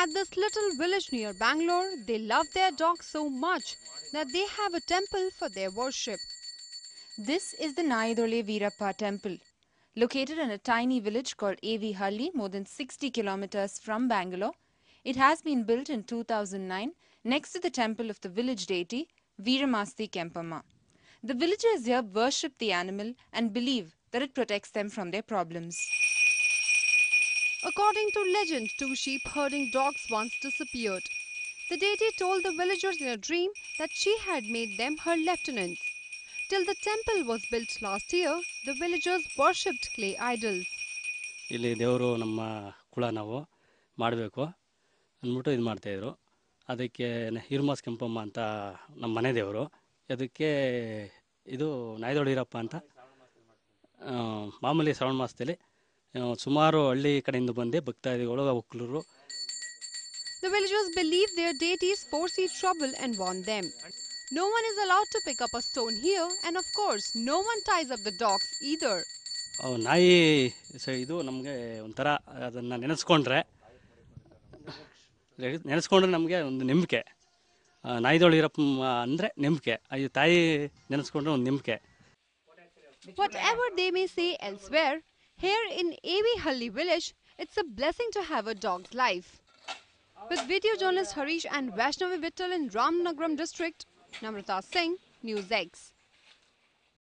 At this little village near Bangalore, they love their dogs so much that they have a temple for their worship. This is the Nayadole Veerappa temple. Located in a tiny village called A.V. Halli, more than 60 kilometers from Bangalore, it has been built in 2009 next to the temple of the village deity Veeramasti Kempamma. The villagers here worship the animal and believe that it protects them from their problems. According to legend, two sheep herding dogs once disappeared. The deity told the villagers in a dream that she had made them her lieutenants. Till the temple was built last year, the villagers worshipped clay idols. ಇಲ್ಲಿ ದೇವರು ನಮ್ಮ ಕುಳ ನಾವು ಮಾಡಬೇಕು ಅಂದ್ಬಿಟ್ಟು ಇದು ಮಾಡ್ತಾಯಿದ್ರು. ಅದಕ್ಕೆ ಹಿರ್ಮಾಸ್ ಕೆಂಪಮ್ಮ ಅಂತ ನಮ್ಮ ಮನೆ ದೇವರು. ಅದಕ್ಕೆ ಇದು ನಾಯದೊಳೀರಪ್ಪ ಅಂತ ಮಾಮೂಲಿ ಶ್ರಾವಣ ಮಾಸದಲ್ಲಿ ಸುಮಾರು ಹಳ್ಳಿ ಕಡೆಯಿಂದ ಬಂದು ಭಕ್ತಾದಿಗಳು ಒಕ್ಕಲರು. The villagers believe their deities foresee trouble and warn them. No one is allowed to pick up a stone here, and of course, no one ties up the dogs either. ನಾಯಿ ಇದು ನಮಗೆ ಒಂಥರ ಅದನ್ನು ನೆನೆಸ್ಕೊಂಡ್ರೆ ನಮಗೆ ಒಂದು ನಂಬಿಕೆ. ನಾಯಿದೊಳೀರಪ್ಪ ಅಂದರೆ ನಂಬಿಕೆ, ಈ ತಾಯಿ ನೆನೆಸ್ಕೊಂಡ್ರೆ ಒಂದು ನಂಬಿಕೆ. Whatever they may say elsewhere, here in A.V. Halli village, it's a blessing to have a dog's life. With video journalist Harish and Vaishnavi Vittal in Ramnagaram district, Namrata Singh, News X.